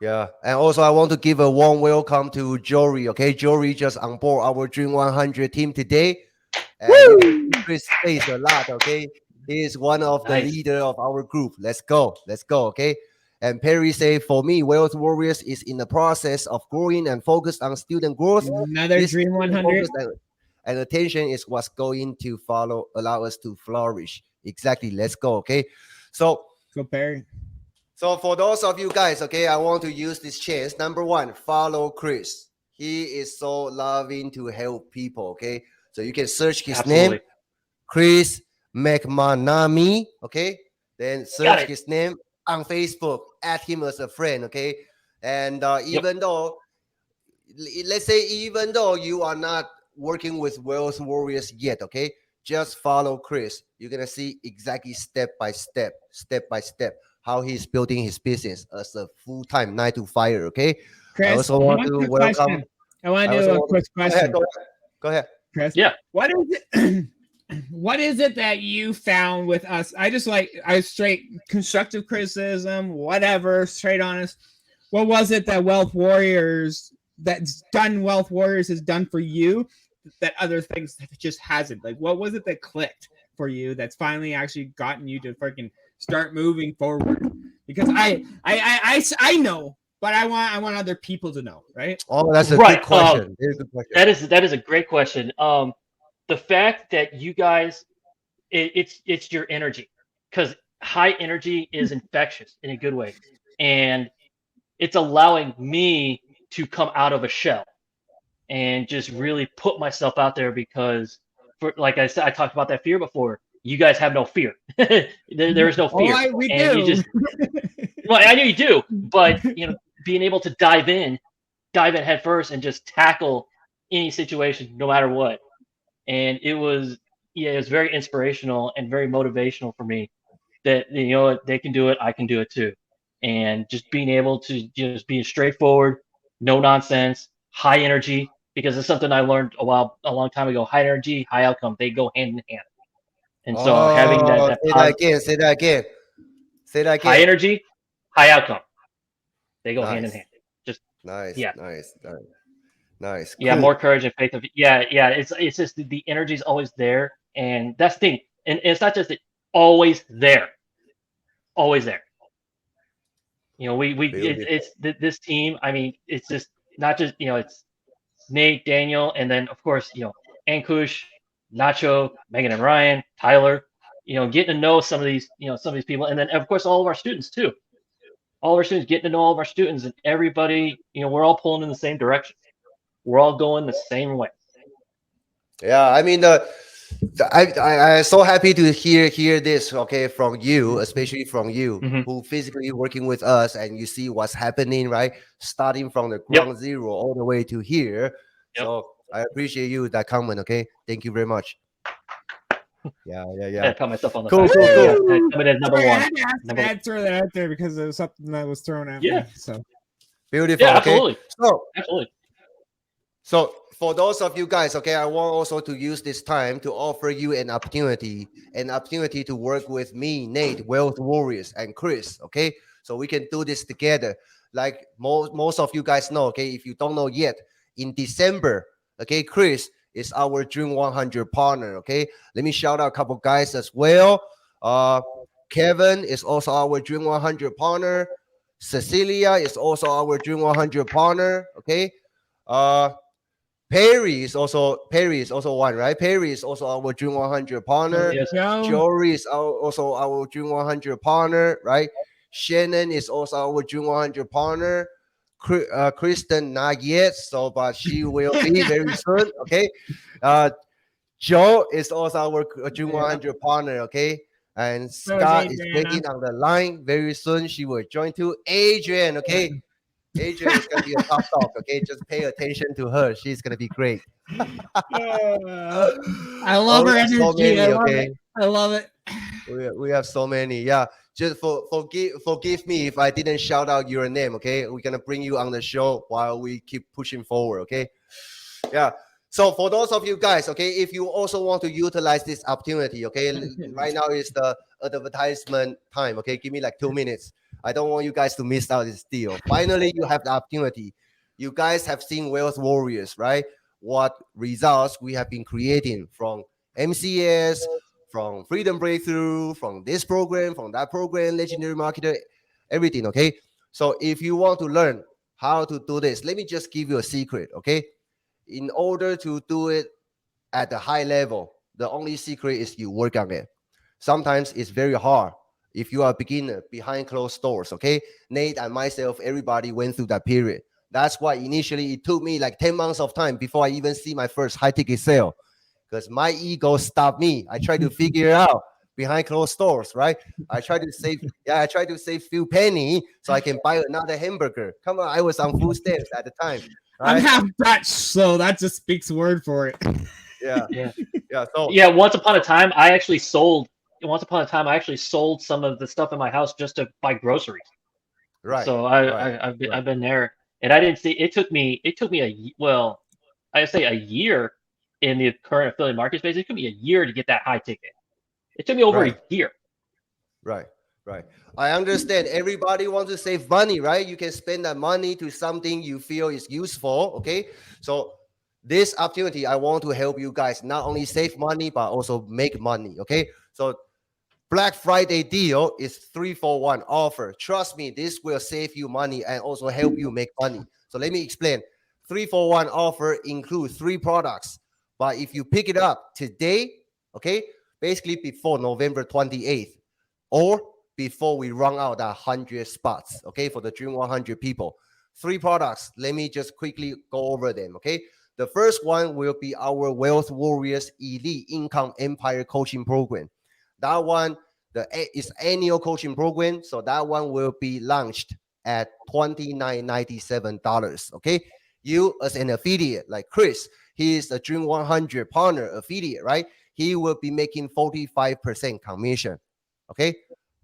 Yeah, and also I want to give a warm welcome to Jory. Okay, Jory just on board our Dream 100 team today. And Chris plays a lot. Okay, he is one of the leader of our group. Let's go. Okay. And Perry say, for me, Wealth Warriors is in the process of growing and focused on student growth. Another Dream 100. And attention is what's going to allow us to flourish. Exactly. Let's go. Okay. So Perry. So for those of you guys, okay, I want to use this chance. Number one, follow Chris. He is so loving to help people, okay? So you can search his name, Chris McManamy, okay? Then search his name on Facebook, add him as a friend, okay? And even though you are not working with Wealth Warriors yet, okay? Just follow Chris. You're going to see exactly step by step, how he's building his business as a full-time 9-to-5, okay? Chris, I also want to welcome. I want to do a quick question. Go ahead. Chris. Yeah. What is it that you found with us? I straight constructive criticism, whatever, straight honest. What was it that Wealth Warriors has done for you that other things just hasn't? Like, what was it that clicked for you that's finally actually gotten you to freaking start moving forward? Because I know but I want other people to know, right? Oh, that's a Right, good question. Very good question. that is a great question. The fact that you guys, it's your energy, because high energy is infectious in a good way, and it's allowing me to come out of a shell and just really put myself out there, because for, like I said, I talked about that fear before. You guys have no fear. There is no fear, We and do. you just, well, I know you do, but being able to dive in head first and just tackle any situation, no matter what. And it was, yeah, it was very inspirational and very motivational for me that they can do it, I can do it too. And just being able to just be straightforward, no nonsense, high energy, because it's something I learned a long time ago. High energy, high outcome, they go hand in hand. And so having Oh, that say that again. Say that again. Say that high again. energy, high outcome, they go hand in Nice. hand. Just Nice. yeah, Nice. Nice. Nice. yeah, Cool. more courage and faith. Yeah. It's just the energy is always there, and that's the thing. And it's not just always there, always there. Beautiful. This team. I mean, it's just not just it's Nate, Daniel, and then of course Ankush, Nacho, Megan and Ryan, Tyler. Getting to know some of these people, and then of course all of our students too. All of our students, getting to know all of our students, and everybody. We're all pulling in the same direction. We're all going the same way. Yeah, I mean, I'm so happy to hear this, okay, from you, especially from you, Hmm. who physically working with us, and you see what's happening, right? Starting from the Yep. ground zero all the way to here. Yep. So I appreciate you that comment, okay? Thank you very much. Yeah. I pat myself on the Cool, back. cool, Yeah, cool. coming in number Sorry, I one. had to ask Number that, throw that out there because it was something that was thrown at Yeah. me. So Beautiful, Yeah, okay? absolutely. So Absolutely. for those of you guys, okay, I want also to use this time to offer you an opportunity to work with me, Nate, Wealth Warriors, and Chris, okay? So we can do this together. Like most of you guys know, okay? If you don't know yet, in December, okay, Chris is our Dream 100 partner, okay? Let me shout out a couple guys as well. Kevin is also our Dream 100 partner. Cecilia is also our Dream 100 partner, okay? Perry is also one, right? Perry is also our Dream 100 partner. Yes. Jory is also our Dream 100 partner, right? Shannon is also our Dream 100 partner. Kristen not yet, but she will be very soon. Okay. Joe is also our Dream 100 partner. Okay. And Scott is waiting on the line very soon. She will join too. Adrian, okay. Adrian is gonna be a top dog. Okay, just pay attention to her. She's gonna be great. I love her energy. So many, I love it. We have so many. Yeah, just forgive me if I didn't shout out your name. Okay, we're gonna bring you on the show while we keep pushing forward. Okay. Yeah. So for those of you guys, okay, if you also want to utilize this opportunity, okay, right now is the advertisement time. Okay, give me like 2 minutes. I don't want you guys to miss out this deal. Finally, you have the opportunity. You guys have seen Wealth Warriors, right? What results we have been creating from MCS, from Freedom Breakthrough, from this program, from that program, Legendary Marketer, everything, okay? So if you want to learn how to do this, let me just give you a secret, okay? In order to do it at the high level, the only secret is you work on it. Sometimes it's very hard if you are a beginner behind closed doors, okay? Nate and myself, everybody went through that period. That's why initially it took me like 10 months of time before I even see my first high ticket sale, because my ego stopped me. I tried to figure it out behind closed doors, right? I tried to save few penny so I can buy another hamburger. Come on, I was on food stamps at the time. Right? I'm half Dutch, so that just speaks word for it. Yeah. So Once upon a time, I actually sold some of the stuff in my house just to buy groceries. Right. So I've been there, and I didn't see. It took me I'd say a year in the current affiliate market space. It took me a year to get that high ticket. It took me over a year. Right. I understand. Everybody wants to save money, right? You can spend that money to something you feel is useful. Okay. So this opportunity, I want to help you guys not only save money, but also make money. Okay. So Black Friday deal is 3-for-1 offer. Trust me, this will save you money and also help you make money. So let me explain. 3-for-1 offer includes 3 products. But if you pick it up today, okay, basically before November 28th, or before we run out that 100 spots, okay, for the Dream 100 people. 3 products. Let me just quickly go over them, okay? The first one will be our Wealth Warriors Elite Income Empire Coaching Program. That one is annual coaching program, so that one will be launched at $29.97, okay? You as an affiliate, like Chris, he is a Dream 100 partner affiliate, right? He will be making 45% commission, okay,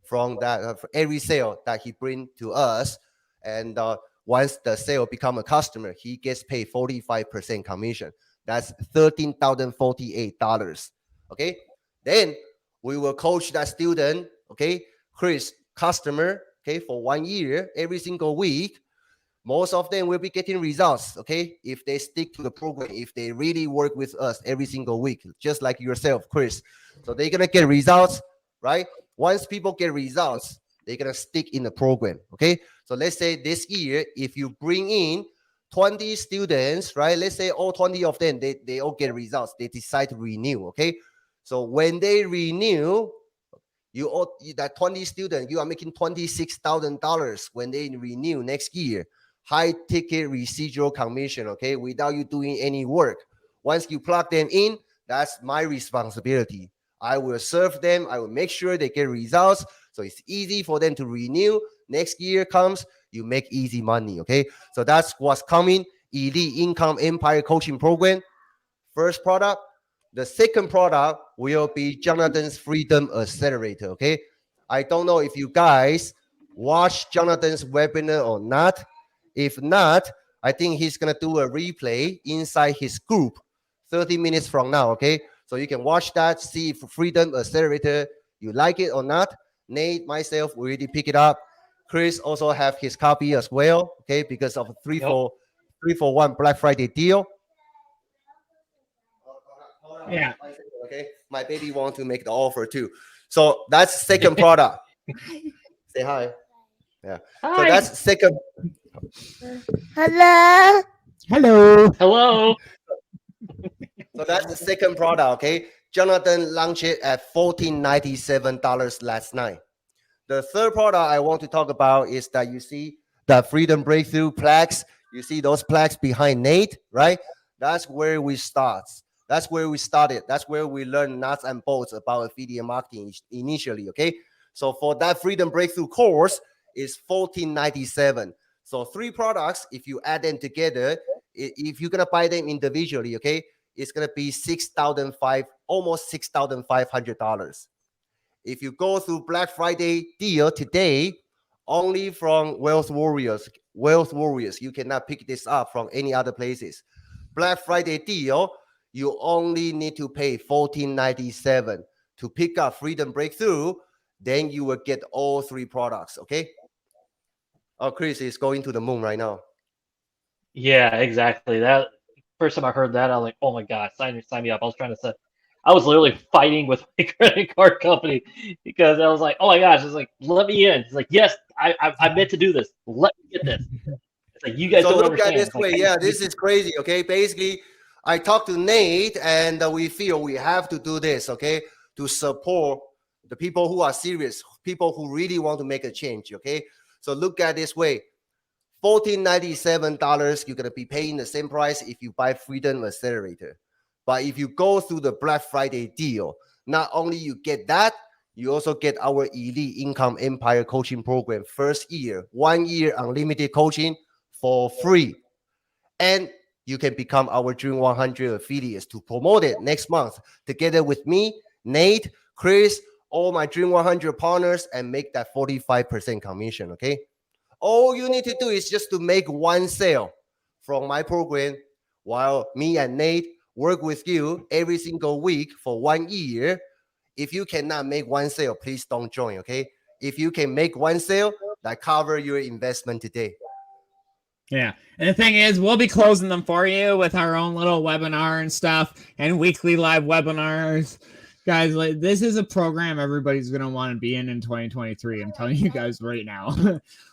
from that for every sale that he bring to us. And once the sale become a customer, he gets paid 45% commission. That's $13,048, okay? Then we will coach that student, okay, Chris, customer, okay, for 1 year, every single week. Most of them will be getting results, okay, if they stick to the program, if they really work with us every single week, just like yourself, Chris. So they're gonna get results, right? Once people get results, they're gonna stick in the program, okay? So let's say this year, if you bring in 20 students, right? Let's say all 20 of them, they all get results. They decide to renew, okay? So when they renew, that 20 students, you are making $26,000 when they renew next year. High ticket residual commission, okay, without you doing any work. Once you plug them in, that's my responsibility. I will serve them. I will make sure they get results. So it's easy for them to renew. Next year comes, you make easy money, okay? So that's what's coming. Elite Income Empire Coaching Program. First product. The second product will be Jonathan's Freedom Accelerator, okay? I don't know if you guys watch Jonathan's webinar or not. If not, I think he's going to do a replay inside his group 30 minutes from now, okay? So you can watch that, see if Freedom Accelerator, you like it or not. Nate, myself, we already pick it up. Chris also have his copy as well, okay, because of 3-for-1 Black Friday deal. Yeah. Okay, my baby wants to make the offer too. So that's second product. Say hi. Yeah. Hi. So that's second. Hello. Hello. Hello. So that's the second product, okay? Jonathan launched it at $14.97 last night. The third product I want to talk about is that you see the Freedom Breakthrough plaques. You see those plaques behind Nate, right? That's where we start. That's where we started. That's where we learn nuts and bolts about affiliate marketing initially, okay? So for that Freedom Breakthrough course, is $14.97. So 3 products, if you add them together, if you're gonna buy them individually, okay, it's gonna be almost $6,500. If you go through Black Friday deal today, only from Wealth Warriors, you cannot pick this up from any other places. Black Friday deal, you only need to pay $14.97 to pick up Freedom Breakthrough. Then you will get all 3 products, okay? Oh, Chris is going to the moon right now. Yeah, exactly. That first time I heard that, I was like, "Oh my God, sign me up!" I was literally fighting with my credit card company because I was like, "Oh my gosh!" It's like, "Let me in." It's like, "Yes, I meant to do this. Let me get this." It's like you guys don't look understand. At this way, yeah, this is crazy. Okay, basically, I talked to Nate, and we feel we have to do this, okay, to support the people who are serious, people who really want to make a change. Okay, so look at this way. $14.97, you're going to be paying the same price if you buy Freedom Accelerator. But if you go through the Black Friday deal, not only you get that, you also get our Elite Income Empire Coaching Program first year, 1 year unlimited coaching for free. And you can become our Dream 100 affiliates to promote it next month together with me, Nate, Chris, all my Dream 100 partners, and make that 45% commission, okay? All you need to do is just to make 1 sale from my program while me and Nate work with you every single week for 1 year. If you cannot make 1 sale, please don't join, okay? If you can make 1 sale, that cover your investment today. Yeah. And the thing is, we'll be closing them for you with our own little webinar and stuff and weekly live webinars. Guys, like this is a program everybody's gonna want to be in 2023. I'm telling you guys right now.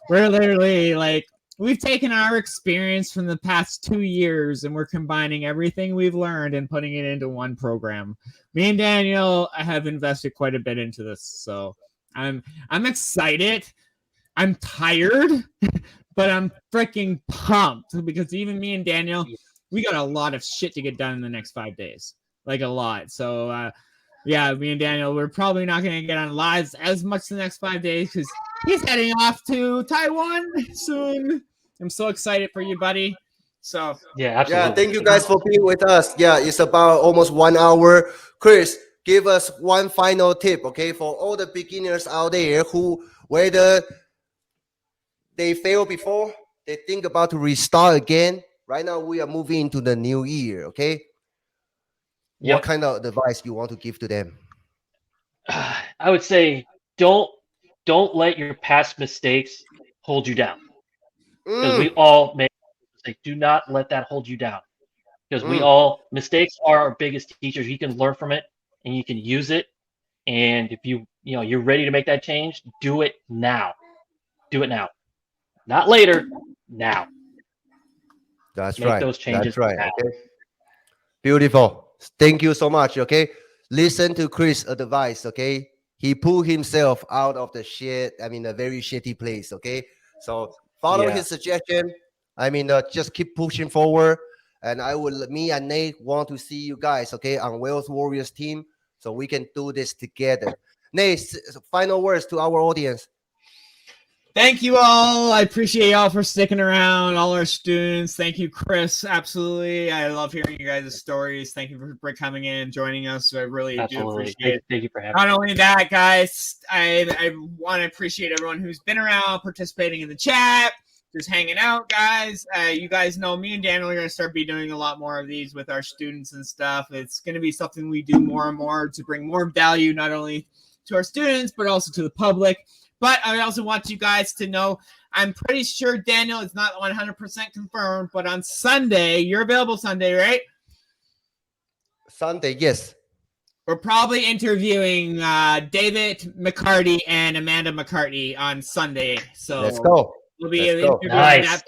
We're literally like we've taken our experience from the past 2 years and we're combining everything we've learned and putting it into one program. Me and Daniel have invested quite a bit into this, so I'm excited. I'm tired, but I'm freaking pumped because even me and Daniel, we got a lot of shit to get done in the next 5 days, like a lot. So. Yeah, me and Daniel, we're probably not going to get on lives as much the next 5 days because he's heading off to Taiwan soon. I'm so excited for you, buddy. So Yeah, absolutely. Yeah, thank you guys for being with us. Yeah, it's about almost 1 hour. Chris, give us one final tip, okay, for all the beginners out there who, whether they failed before, they think about to restart again. Right now, we are moving into the new year, okay? What kind of advice you want to give to them? I would say don't let your past mistakes hold you down. Because we all make mistakes. Do not let that hold you down. Because mistakes are our biggest teachers. You can learn from it and you can use it. And if you're ready to make that change, do it now. Do it now. Not later, now. That's Make right. those changes That's right. now. Okay. Beautiful. Thank you so much. Okay. Listen to Chris' advice. Okay. He pulled himself out of the shit. I mean, a very shitty place. Okay. So follow his suggestion. I mean, just keep pushing forward. And me and Nate want to see you guys, okay, on Wealth Warriors team, so we can do this together. Nate, final words to our audience. Thank you all. I appreciate y'all for sticking around. All our students. Thank you, Chris. Absolutely. I love hearing you guys' stories. Thank you for coming in and joining us. I really do appreciate it. Thank you for having me. Not only that, guys, I want to appreciate everyone who's been around, participating in the chat, just hanging out, guys. You guys know me and Daniel are going to start be doing a lot more of these with our students and stuff. It's going to be something we do more and more to bring more value, not only to our students, but also to the public. But I also want you guys to know, I'm pretty sure Daniel is not 100% confirmed, but on Sunday, you're available Sunday, right? Sunday, yes. We're probably interviewing David McCarty and Amanda McCartney on Sunday. So let's go. We'll be interviewing that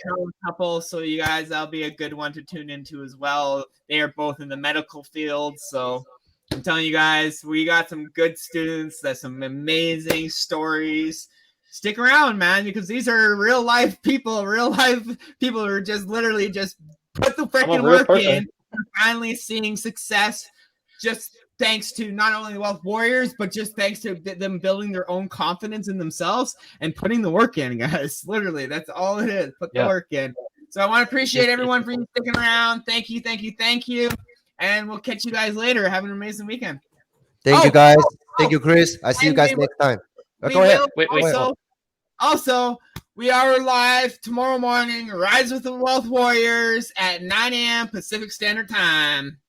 couple. So you guys, that'll be a good one to tune into as well. They are both in the medical field. So I'm telling you guys, we got some good students. That's some amazing stories. Stick around, man, because these are real life people who are just literally just put the freaking work in. We're finally seeing success just thanks to not only the Wealth Warriors, but just thanks to them building their own confidence in themselves and putting the work in, guys. Literally, that's all it is. Put the work in. So I want to appreciate everyone for sticking around. Thank you. And we'll catch you guys later. Have an amazing weekend. Thank you, guys. Thank you, Chris. I see you guys next time. Go ahead. Wait. Also, we are live tomorrow morning. Rise with the Wealth Warriors at 9 a.m. Pacific Standard Time.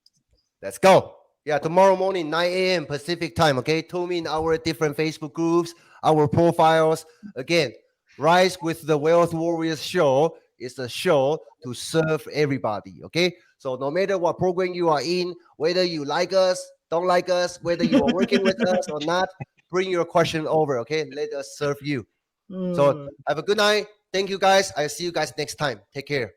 Let's go. Yeah, tomorrow morning, 9 a.m. Pacific time. Okay, tune in our different Facebook groups, our profiles. Again, Rise with the Wealth Warriors show is a show to serve everybody. Okay, so no matter what program you are in, whether you like us, don't like us, whether you are working with us or not, bring your question over. Okay, let us serve you. So have a good night. Thank you, guys. I'll see you guys next time. Take care.